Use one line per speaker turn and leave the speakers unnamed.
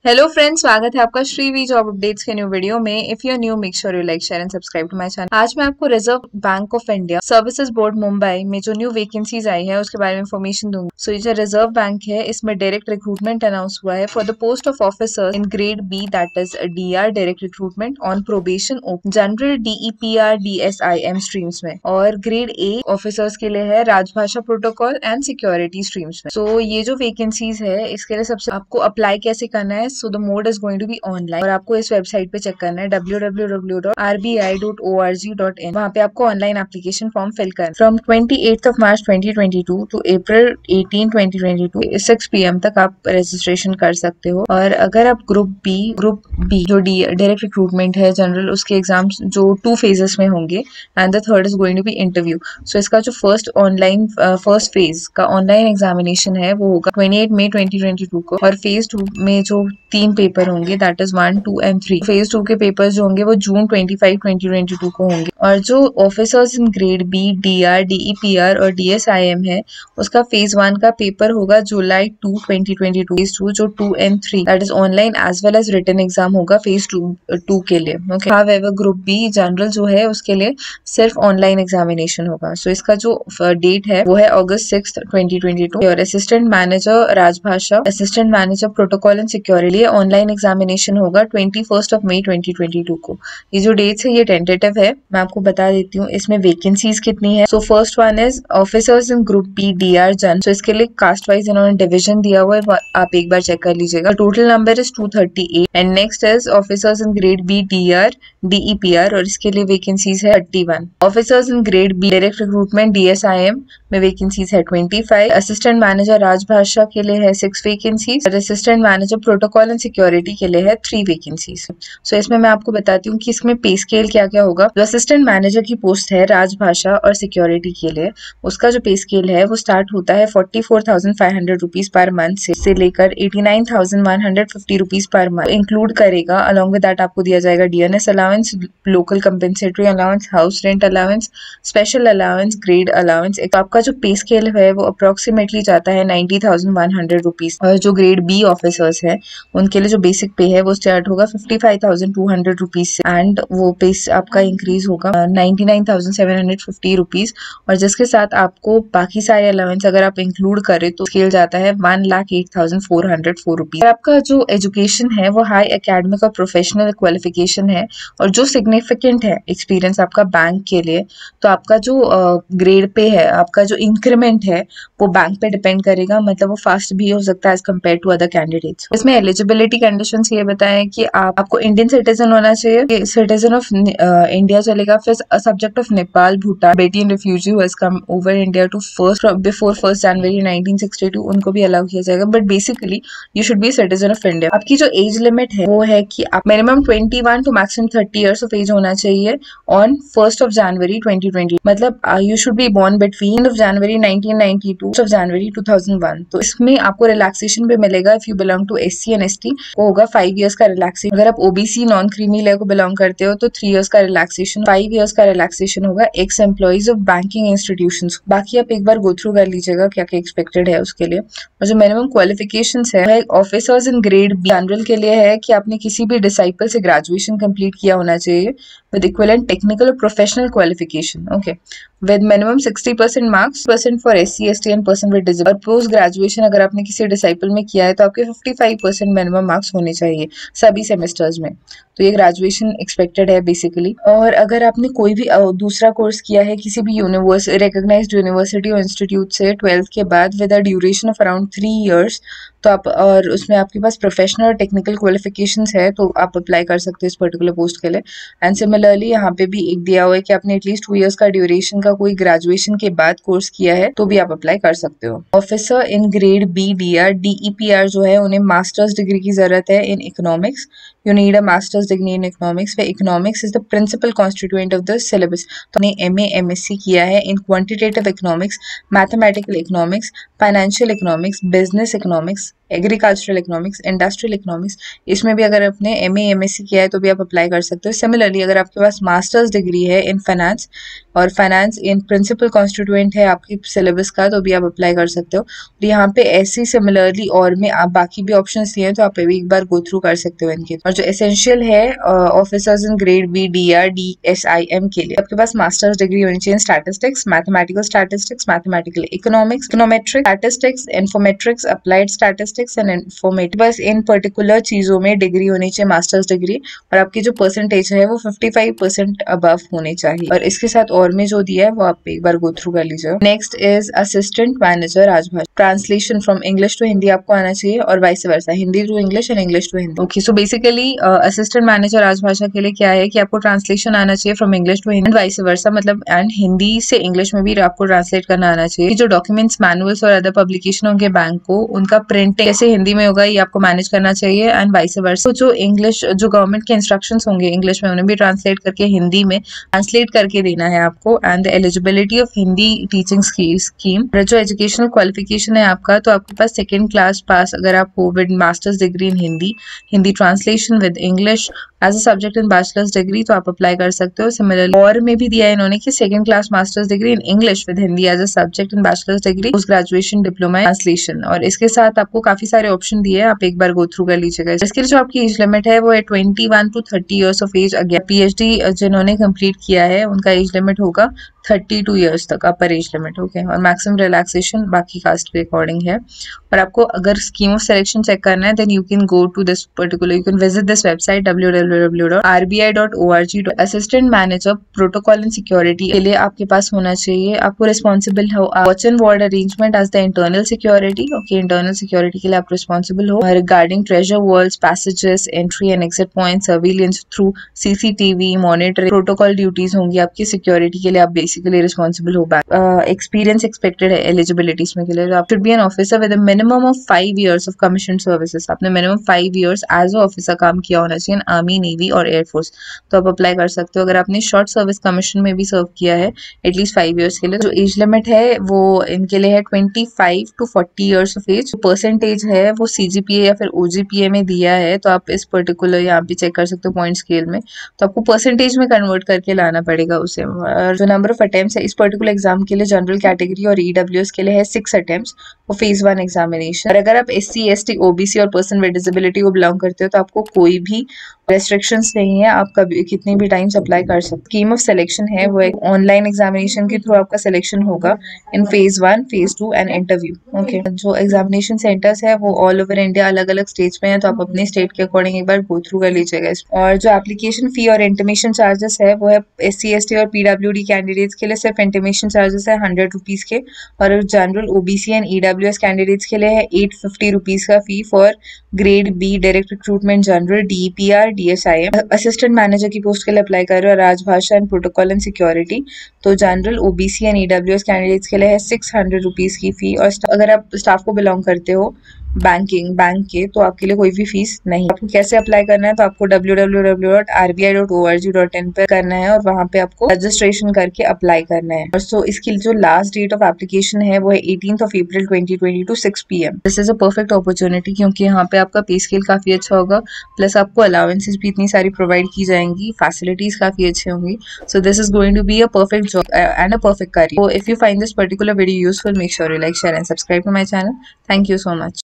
Hello friends, स्वागत है आपका श्रीवी जॉब अपडेट्स के न्यू वीडियो में। If you are new make sure you like share and subscribe to my channel. आज मैं आपको reserve bank of India services board Mumbai में जो न्यू वैकेंसीज आई है उसके बारे में इन्फॉर्मेशन दूंगी। सो ये जो रिजर्व बैंक है इसमें डायरेक्ट रिक्रूटमेंट अनाउंस हुआ है for the post of officer in grade B, that is DR direct recruitment on probation general DEPR DSIM streams में, और ग्रेड ए ऑफिसर्स के लिए है राजभाषा प्रोटोकॉल एंड सिक्योरिटी स्ट्रीम्स में। सो ये जो वैकेंसीज है इसके लिए सबसे आपको अप्लाई कैसे करना है, so the mode is going to be online और आपको इस वेबसाइट पे चेक करना है www.rbi.org.in। वहाँ पे आपको ऑनलाइन एप्लीकेशन फॉर्म फिल करना है। From 28 March 2022 to April 18 2022 6 PM तक आप रजिस्ट्रेशन कर सकते हो। और अगर आप ग्रुप बी जो डायरेक्ट रिक्रूटमेंट है जनरल, उसके एग्जाम्स जो 2 फेजेस में होंगे and the third is going to be interview. So इसका जो फर्स्ट फेज का ऑनलाइन एग्जामिनेशन है वो होगा 28 मई 2022 को, और फेज 2 में जो 3 पेपर होंगे दैट इज 1, 2 एंड 3। फेज 2 के पेपर्स जो होंगे वो जून 25 2022 को होंगे। और जो officers in grade B, DR DEPR और DSIM है उसका फेज 1 का पेपर होगा जुलाई 2 2022। फेज 2 जो 2 and 3 that is online as well as written exam होगा फेज 2 के लिए। Okay, however group B general जो है उसके लिए सिर्फ ऑनलाइन एग्जामिनेशन होगा। सो इसका जो डेट है वो है August 6 2022। और असिस्टेंट मैनेजर राजभाषा, assistant manager protocol and security online examination होगा 21 मई 2022 को। ये जो डेट्स है ये टेंटेटिव है, मैं आपको बता देती हूँ इसमें वैकेंसीज कितनी है। So first one is officers in group B DR जन। सो इसके लिए कास्ट वाइज इन्होंने डिवीजन दिया हुआ है, आप एक बार चेक कर लीजिएगा। Total number is 238। And next is officers in grade B DR DEPR और इसके लिए वैकेंसीज है 31। Officers in grade B direct recruitment DSIM में वैकेंसीज है 25। असिस्टेंट मैनेजर राजभाषा के लिए है 6 वैकेंसीज और assistant manager protocol and security के लिए है 3 वैकेंसीज। सो इसमें मैं आपको बताती हूँ कि इसमें पे स्केल क्या क्या होगा। जो असिस्टेंट मैनेजर की पोस्ट है राजभाषा और सिक्योरिटी के लिए, उसका जो पे स्केल है वो स्टार्ट होता है 44,500 रुपीज पर मंथ से लेकर 89,150 रुपीज पर मंथ इंक्लूड करेगा। अलॉन्ग विद दैट आपको दिया जाएगा DNS allowance, local compensatory allowance, house rent allowance, special allowance, grade allowance. आपका जो पे स्केल है वो अप्रोक्सीमेटली जाता है 90,100 रुपीज। और जो ग्रेड बी ऑफिसर्स है उनके लिए जो बेसिक पे है वो स्टार्ट होगा 55,200 रुपीज से, एंड वो पे आपका इंक्रीज होगा 99,750 रुपीज। और जिसके साथ आपको बाकी सारे अलाउंस अगर आप इंक्लूड करें तो स्केल जाता है 1,08,404 रुपीज। आपका जो एजुकेशन है वो हाई एकेडमिक और प्रोफेशनल क्वालिफिकेशन है, और जो सिग्निफिकेंट है एक्सपीरियंस आपका बैंक के लिए, तो आपका जो ग्रेड पे है, आपका जो इंक्रीमेंट है वो बैंक पे डिपेंड करेगा, मतलब वो फास्ट भी हो सकता है as compare to other candidates. इसमें एलिजिबिलिटी कंडीशंस ये बताएं कि आपको इंडियन सिटीजन होना चाहिए, सिटीजन ऑफ इंडिया चलेगा, फिर subject of Nepal, Bhutan, Tibetan refugee who has come over India to before 1 January 1962 उनको भी अलाउ किया जाएगा, but basically you should be citizen of India. आपकी जो एज लिमिट है वो है कि आप minimum 21 to maximum 30 years of age होना चाहिए ऑन 1 जनवरी 2020, मतलब you should be born between of January 1992 of January 2001। तो इसमें आपको रिलैक्सेशन भी मिलेगा if you belong to SC and ST को होगा 5 इयर्स का रिलैक्सेशन। अगर आप OBC नॉन क्रीमी लेयर को बिलोंग करते हो तो 3 इयर्स का रिलैक्सेशन, 5 इयर्स का रिलैक्सेशन होगा x employees of banking institutions. बाकी आप एक बार गो थ्रू कर लीजिएगा क्या क्या एक्सपेक्टेड है उसके लिए। और जो मिनिमम क्वालिफिकेशंस है officers in grade B general के लिए है कि आपने किसी भी डिसाइपल से ग्रेजुएशन कंप्लीट किया होना चाहिए with equivalent technical or professional qualification, okay, with minimum 60% marks, % for SC ST and person with disability। और पोस्ट ग्रेजुएशन अगर आपने किसी डिसाइपल में किया है तो आपके 55% मिनिमम मार्क्स होने चाहिए सभी सेमेस्टर्स में। तो ये ग्रेजुएशन एक्सपेक्टेड है बेसिकली। और अगर आपने कोई भी दूसरा कोर्स किया है किसी भी रिकॉग्नाइज्ड यूनिवर्सिटी और इंस्टीट्यूट से 12th के बाद with a duration of around 3 years, तो आप और उसमें आपके पास प्रोफेशनल और टेक्निकल क्वालिफिकेशंस है तो आप अप्लाई कर सकते हैं इस पर्टिकुलर पोस्ट के लिए। एंड सिमिलरली यहाँ पे भी एक दिया हुआ है कि आपने एटलीस्ट 2 इयर्स का ड्यूरेशन का कोई ग्रेजुएशन के बाद कोर्स किया है तो भी आप अप्लाई कर सकते हो। Officer in grade B DR DEPR जो है उन्हें मास्टर्स डिग्री की जरूरत है in economics. You need a masters degree in economics, वे economics is the principal constituent of the syllabus. तो उन्हें MA MSc किया है in quantitative economics, mathematical economics, financial economics, business economics, agricultural economics, industrial economics, इसमें भी अगर आपने MA MSc किया है तो भी आप अप्लाई कर सकते हो। सिमिलरली अगर आपके पास मास्टर्स डिग्री है इन फाइनेंस और फाइनेंस इन प्रिंसिपल कॉन्स्टिट्यूएंट है आपकी सिलेबस का, तो भी आप अप्लाई कर सकते हो। और यहाँ पे ऐसी सिमिलरली और में आप बाकी भी ऑप्शंस दिए हैं, तो आप भी एक बार गो थ्रू कर सकते हो इनके। और जो एसेंशियल है officers in grade B DR D SIM के लिए आपके पास मास्टर्स डिग्री होनी चाहिए statistics, mathematical statistics, mathematical economics, econometric statistics, infometrics, applied statistics and infometics, बस इन पर्टिकुलर चीजों में डिग्री होनी चाहिए मास्टर्स डिग्री, और आपकी जो परसेंटेज है वो 55% अबव होनी चाहिए। और इसके साथ और में जो दिया है वो आप एक बार गो थ्रू कर लीजिए। Next is assistant manager Rajbhasha, translation from English to Hindi आपको आना चाहिए और vice versa, Hindi to English and English to Hindi. Okay, so basically assistant manager Rajbhasha के लिए क्या है कि आपको ट्रांसलेशन आना चाहिए from English to Hindi, vice versa, मतलब एंड हिंदी से इंग्लिश में भी आपको ट्रांसलेट करना आना चाहिए। जो डॉक्यूमेंट्स, मैनुअल्स और अदर पब्लिकेशन होंगे बैंक को, उनका प्रिंटिंग कैसे हिंदी में होगा ये आपको मैनेज करना चाहिए एंड वाइस वर्सा। जो इंग्लिश, जो गवर्नमेंट के इंस्ट्रक्शंस होंगे इंग्लिश में, उन्हें भी ट्रांसलेट करके हिंदी में ट्रांसलेट करके देना है आपको। And the eligibility of Hindi teaching scheme, जो एजुकेशनल क्वालिफिकेशन है आपका, तो आपके पास 2nd क्लास पास अगर आप हो with masters degree in Hindi, Hindi translation with English as a subject in bachelors degree, तो आप अप्लाई कर सकते हो। सिमिलरली और में भी दिया है इन्होंने कि 2nd class masters degree in English with Hindi as a subject in bachelors degree, post graduation diploma translation. और इसके साथ आपको काफी सारे ऑप्शन दिए हैं, आप एक बार गो थ्रू कर लीजिएगा। इसके लिए जो आपकी एज लिमिट है वो है 21 to 30 years of age. Again PhD जिन्होंने कंप्लीट किया है उनका एज लिमिट होगा 32 ईयर्स तक, अपर एज लिमिट। ओके, और मैक्सिमम रिलैक्सेशन बाकी कास्ट के अकॉर्डिंग है। और आपको अगर स्कीम ऑफ सिलेक्शन चेक करना है then you can go to this particular, you can visit this website www.rbi.org। Assistant manager protocol and security के लिए आपके पास होना चाहिए, आपको रिस्पॉन्सिबल हो watch and ward arrangement as the internal security. Okay, internal security के लिए आप रिस्पॉन्सिबल हो। Regarding treasure walls, passages, entry and exit point, surveillance through CCTV, monitoring, protocol duties होंगी आपकी सिक्योरिटी के लिए, आप बेसिकली रिस्पॉन्सिबल हो। एक्सपीरियंस एक्सपेक्टेड है एलिजिबिलिटीज में के लिए, आप should be an officer with minimum of 5 years of commission services, आपने minimum 5 years as a officer काम किया होना चाहिए आर्मी, नेवी और एयरफोर्स, तो आप अप्लाई कर सकते हो। अगर आपने शॉर्ट सर्विस कमीशन में भी सर्व किया है एटलीस्ट 5 ईयर्स के लिए। जो एज लिमिट है वो इनके लिए है 25 to 40 years of age. Percentage है वो CGPA या फिर OGPA में दिया है, तो आप इस पर्टिकुलर यहाँ पे चेक कर सकते हो पॉइंट स्केल में, तो आपको परसेंटेज में कन्वर्ट करके लाना पड़ेगा उसे। और जो नंबर ऑफ अटेम्प्ट्स है इस पर्टिकुलर एग्जाम के लिए, जनरल कैटेगरी और EWS के लिए है 6 अटेम्प्ट्स और फेज 1 एग्जामिनेशन। और अगर आप SC ST OBC और पर्सन विद डिसेबिलिटी को बिलोंग करते हो तो आपको कोई भी रेस्ट्रिक्शंस नहीं है, आप कभी कितनी भी टाइम अप्लाई कर सकते। स्कीम ऑफ सिलेक्शन है वो एक ऑनलाइन एग्जामिनेशन के थ्रू आपका सिलेक्शन होगा in phase 1, phase 2 and interview. Okay, जो एग्जामिनेशन सेंटर्स है वो ऑल ओवर इंडिया अलग अलग स्टेट्स में है, तो आप अपने स्टेट के अकॉर्डिंग एक बार गो थ्रू कर लीजिएगा। और जो एप्लीकेशन फी और इंटीमेशन चार्जेस है वो है SC ST और PWD कैंडिडेट्स के लिए सिर्फ इंटीमेशन चार्जेस है 100 रुपीज के, और general OBC and EWS candidates के लिए है 850 रुपीज का fee for grade B direct recruitment general DPR DSIM। Assistant manager की पोस्ट के लिए अप्लाई कर रहे हो राजभाषा एंड प्रोटोकॉल एंड सिक्योरिटी, तो general OBC and EWS candidates के लिए है 600 रुपीज की फी। और अगर आप स्टाफ को बिलोंग करते हो बैंक के, तो आपके लिए कोई भी फीस नहीं। आपको कैसे अप्लाई करना है, तो आपको www.rbi.org.in पे करना है और वहाँ पे आपको रजिस्ट्रेशन करके अप्लाई करना है। और सो इसकी जो लास्ट डेट ऑफ एप्लीकेशन है वो है 18th of April 2022 6 PM। This is a perfect opportunity क्योंकि यहाँ पे आपका पे स्केल काफी अच्छा होगा, प्लस आपको अलाउंसेस भी इतनी सारी प्रोवाइड की जाएंगी, फैसिलिटीज काफी अच्छी होंगी। So this is going to be a perfect job and a perfect career. So if you find this particular video useful, make sure you like, share and subscribe to my channel. Thank you so much.